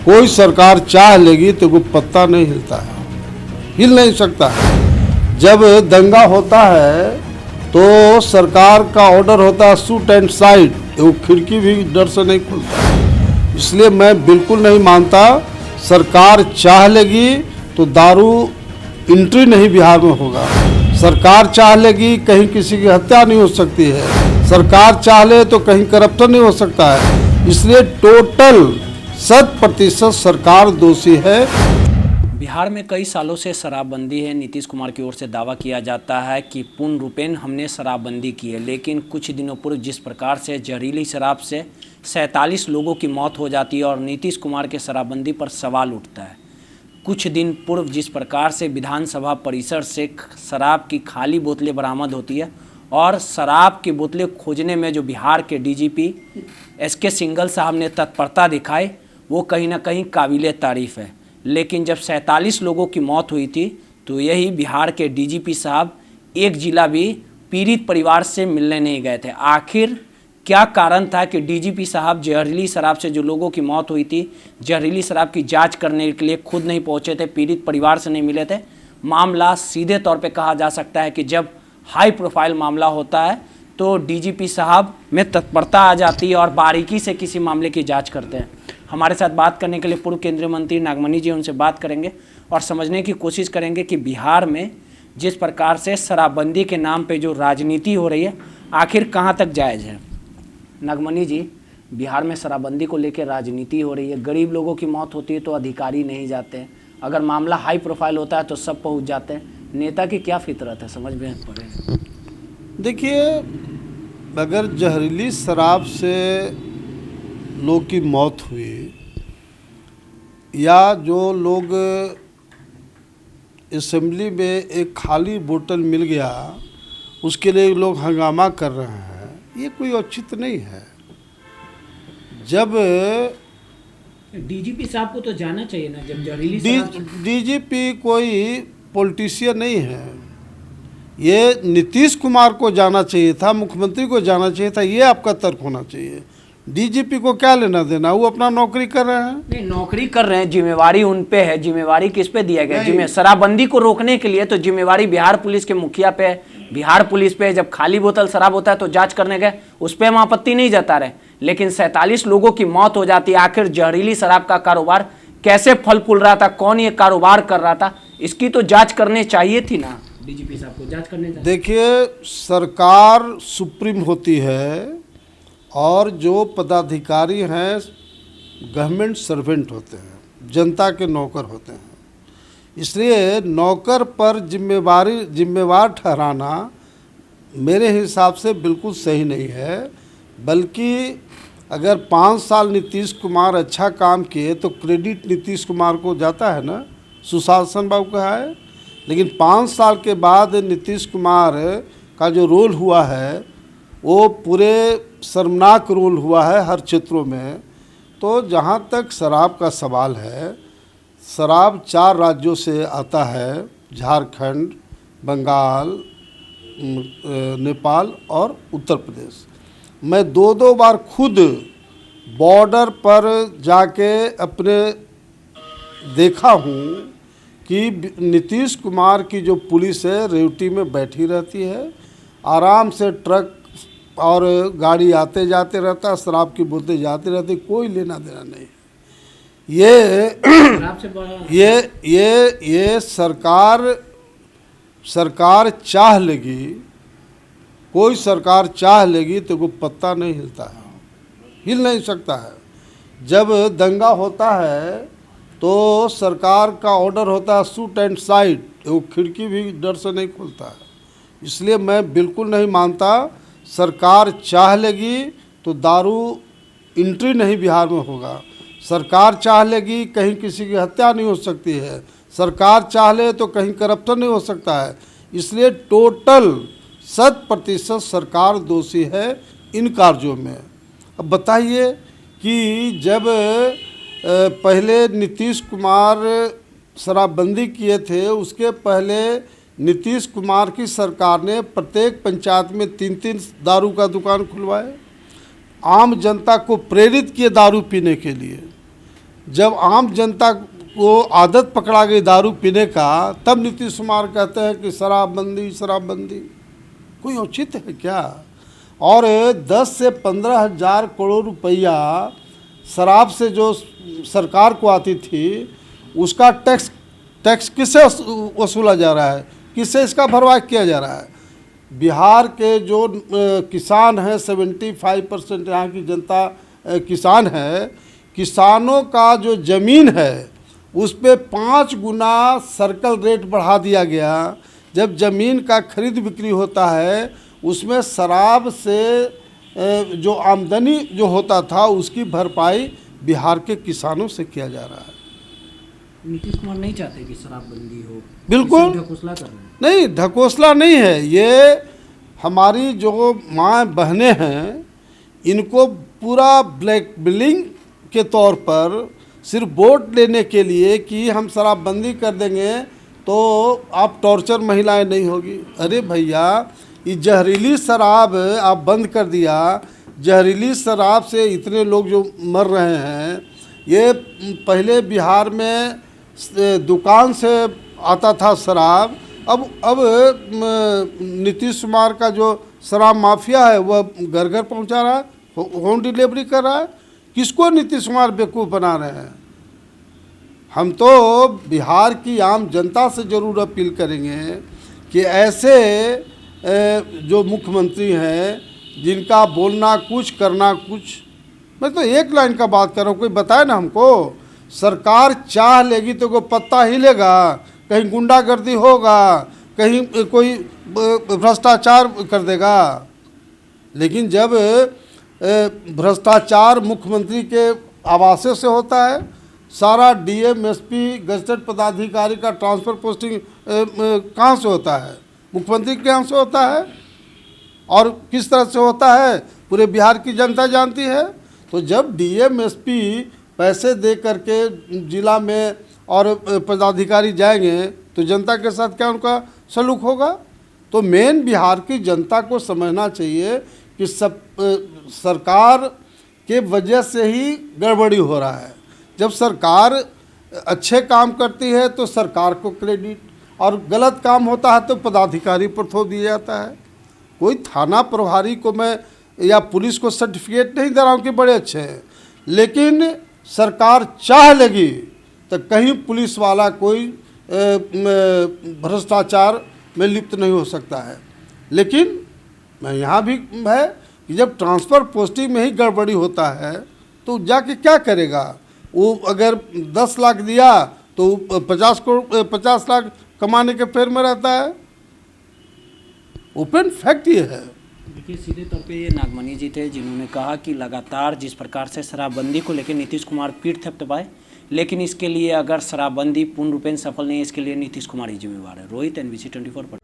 कोई सरकार चाह लेगी तो कोई पत्ता नहीं हिलता है, हिल नहीं सकता है। जब दंगा होता है तो सरकार का ऑर्डर होता है शूट एंड साइड, वो खिड़की भी डर से नहीं खुलता। इसलिए मैं बिल्कुल नहीं मानता सरकार चाह लेगी तो दारू एंट्री नहीं बिहार में होगा। सरकार चाह लेगी कहीं किसी की हत्या नहीं हो सकती है, सरकार चाह ले तो कहीं करप्शन नहीं हो सकता है। इसलिए टोटल 100% सरकार दोषी है। बिहार में कई सालों से शराबबंदी है। नीतीश कुमार की ओर से दावा किया जाता है कि पूर्ण रूपेण हमने शराबबंदी की है, लेकिन कुछ दिनों पूर्व जिस प्रकार से जहरीली शराब से 47 लोगों की मौत हो जाती है और नीतीश कुमार के शराबबंदी पर सवाल उठता है। कुछ दिन पूर्व जिस प्रकार से विधानसभा परिसर से शराब की खाली बोतलें बरामद होती है और शराब की बोतलें खोजने में जो बिहार के डीजीपी एसके सिंघल साहब ने तत्परता दिखाई, वो कहीं ना कहीं काबिले तारीफ़ है। लेकिन जब 47 लोगों की मौत हुई थी तो यही बिहार के डीजीपी साहब एक जिला भी पीड़ित परिवार से मिलने नहीं गए थे। आखिर क्या कारण था कि डीजीपी साहब जहरीली शराब से जो लोगों की मौत हुई थी, जहरीली शराब की जांच करने के लिए खुद नहीं पहुंचे थे, पीड़ित परिवार से नहीं मिले थे? मामला सीधे तौर पे कहा जा सकता है कि जब हाई प्रोफाइल मामला होता है तो डीजीपी साहब में तत्परता आ जाती है और बारीकी से किसी मामले की जाँच करते हैं। हमारे साथ बात करने के लिए पूर्व केंद्रीय मंत्री नागमणि जी, उनसे बात करेंगे और समझने की कोशिश करेंगे कि बिहार में जिस प्रकार से शराबबंदी के नाम पे जो राजनीति हो रही है, आखिर कहाँ तक जायज़ है? नागमणि जी, बिहार में शराबबंदी को लेकर राजनीति हो रही है। गरीब लोगों की मौत होती है तो अधिकारी नहीं जाते हैं, अगर मामला हाई प्रोफाइल होता है तो सब पहुँच जाते हैं। नेता की क्या फितरत है, समझ में पड़े? देखिए, अगर जहरीली शराब से लोग की मौत हुई या जो लोग असेंबली में एक खाली बोतल मिल गया उसके लिए लोग हंगामा कर रहे हैं, ये कोई औचित्य नहीं है। जब डीजीपी साहब को तो जाना चाहिए ना, जब जहरीली डीजीपी कोई पॉलिटिशियन नहीं है, ये नीतीश कुमार को जाना चाहिए था, मुख्यमंत्री को जाना चाहिए था, ये आपका तर्क होना चाहिए। डीजीपी को क्या लेना देना, वो अपना नौकरी कर रहे हैं। नहीं, नौकरी कर रहे हैं, जिम्मेवारी उन पे है। जिम्मेवारी किस पे दिया गया? शराबबंदी को रोकने के लिए तो जिम्मेवारी बिहार पुलिस के मुखिया पे है, बिहार पुलिस पे। जब खाली बोतल शराब होता है तो जांच करने गए, उस पर हम आपत्ति नहीं जता रहे, लेकिन 47 लोगों की मौत हो जाती है। आखिर जहरीली शराब का कारोबार कैसे फल फूल रहा था, कौन ये कारोबार कर रहा था, इसकी तो जाँच करनी चाहिए थी ना डीजीपी साहब को। जाँच करने देखिए, सरकार सुप्रीम होती है और जो पदाधिकारी हैं गवर्नमेंट सर्वेंट होते हैं, जनता के नौकर होते हैं। इसलिए नौकर पर जिम्मेवार ठहराना मेरे हिसाब से बिल्कुल सही नहीं है। बल्कि अगर 5 साल नीतीश कुमार अच्छा काम किए तो क्रेडिट नीतीश कुमार को जाता है ना, सुशासन बाबू का है। लेकिन 5 साल के बाद नीतीश कुमार का जो रोल हुआ है वो पूरे शर्मनाक रोल हुआ है हर क्षेत्रों में। तो जहाँ तक शराब का सवाल है, शराब 4 राज्यों से आता है, झारखंड, बंगाल, नेपाल और उत्तर प्रदेश। मैं 2 बार खुद बॉर्डर पर जाके अपने देखा हूँ कि नीतीश कुमार की जो पुलिस है रेवटी में बैठी रहती है, आराम से ट्रक और गाड़ी आते जाते रहता, शराब की बोतलें जाती रहती, कोई लेना देना नहीं। ये सरकार चाह लेगी, कोई सरकार चाह लेगी तो कोई पत्ता नहीं हिलता है, हिल नहीं सकता है। जब दंगा होता है तो सरकार का ऑर्डर होता है शूट एंड साइड, वो खिड़की भी डर से नहीं खुलता है। इसलिए मैं बिल्कुल नहीं मानता सरकार चाह लेगी तो दारू एंट्री नहीं बिहार में होगा। सरकार चाह लेगी कहीं किसी की हत्या नहीं हो सकती है, सरकार चाह ले तो कहीं करप्शन नहीं हो सकता है। इसलिए टोटल 100% सरकार दोषी है इन कार्यों में। अब बताइए कि जब पहले नीतीश कुमार शराबबंदी किए थे, उसके पहले नीतीश कुमार की सरकार ने प्रत्येक पंचायत में 3-3 दारू का दुकान खुलवाए, आम जनता को प्रेरित किए दारू पीने के लिए। जब आम जनता को आदत पकड़ा गई दारू पीने का, तब नीतीश कुमार कहते हैं कि शराबबंदी शराबबंदी। कोई औचित्य है क्या? और 10 से 15 हज़ार करोड़ रुपया शराब से जो सरकार को आती थी, उसका टैक्स किससे वसूला जा रहा है, किससे इसका भरवा किया जा रहा है? बिहार के जो किसान हैं, 75% यहाँ की जनता किसान है। किसानों का जो ज़मीन है उस पर 5 गुना सर्कल रेट बढ़ा दिया गया। जब ज़मीन का खरीद बिक्री होता है, उसमें शराब से जो आमदनी जो होता था उसकी भरपाई बिहार के किसानों से किया जा रहा है। नीतीश कुमार नहीं चाहते कि शराबबंदी हो, बिल्कुल ढकोसला कर रहे हैं। नहीं, ढकोसला नहीं है। ये हमारी जो माँ बहनें हैं, इनको पूरा ब्लैक बिलिंग के तौर पर सिर्फ वोट लेने के लिए कि हम शराबबंदी कर देंगे तो आप टॉर्चर महिलाएं नहीं होगी। अरे भैया, ये जहरीली शराब आप बंद कर दिया। जहरीली शराब से इतने लोग जो मर रहे हैं, ये पहले बिहार में दुकान से आता था शराब, अब नीतीश कुमार का जो शराब माफिया है वह घर घर पहुंचा रहा है, होम डिलीवरी कर रहा है। किसको नीतीश कुमार बेवकूफ़ बना रहे हैं? हम तो बिहार की आम जनता से ज़रूर अपील करेंगे कि ऐसे जो मुख्यमंत्री हैं, जिनका बोलना कुछ करना कुछ, मैं तो एक लाइन का बात कर रहा हूँ, कोई बताए ना हमको। सरकार चाह लेगी तो कोई पत्ता हिलेगा, कहीं गुंडागर्दी होगा, कहीं कोई भ्रष्टाचार कर देगा। लेकिन जब भ्रष्टाचार मुख्यमंत्री के आवास से होता है, सारा डीएम एसपी गजटेड पदाधिकारी का ट्रांसफ़र पोस्टिंग कहाँ से होता है? मुख्यमंत्री के यहाँ से होता है। और किस तरह से होता है पूरे बिहार की जनता जानती है। तो जब डीएम एसपी पैसे दे करके जिला में और पदाधिकारी जाएंगे तो जनता के साथ क्या उनका सलूक होगा? तो मेन बिहार की जनता को समझना चाहिए कि सरकार के वजह से ही गड़बड़ी हो रहा है। जब सरकार अच्छे काम करती है तो सरकार को क्रेडिट, और गलत काम होता है तो पदाधिकारी पर थोप दिया जाता है। कोई थाना प्रभारी को मैं या पुलिस को सर्टिफिकेट नहीं दे रहा हूँ कि बड़े अच्छे हैं, लेकिन सरकार चाह लगी तो कहीं पुलिस वाला कोई भ्रष्टाचार में लिप्त नहीं हो सकता है। लेकिन मैं यहाँ भी है कि जब ट्रांसफ़र पोस्टिंग में ही गड़बड़ी होता है तो जाके क्या करेगा? वो अगर 10 लाख दिया तो 50 लाख कमाने के फेर में रहता है। ओपन फैक्ट ये है। देखिए, सीधे तौर पे ये नागमणि जी थे जिन्होंने कहा कि लगातार जिस प्रकार से शराबबंदी को लेकर नीतीश कुमार पीठ थपथपाए, लेकिन इसके लिए अगर शराबबंदी पूर्ण रूपेण सफल नहीं है, इसके लिए नीतीश कुमार ही जिम्मेवार है। रोहित, NBC 24 पर।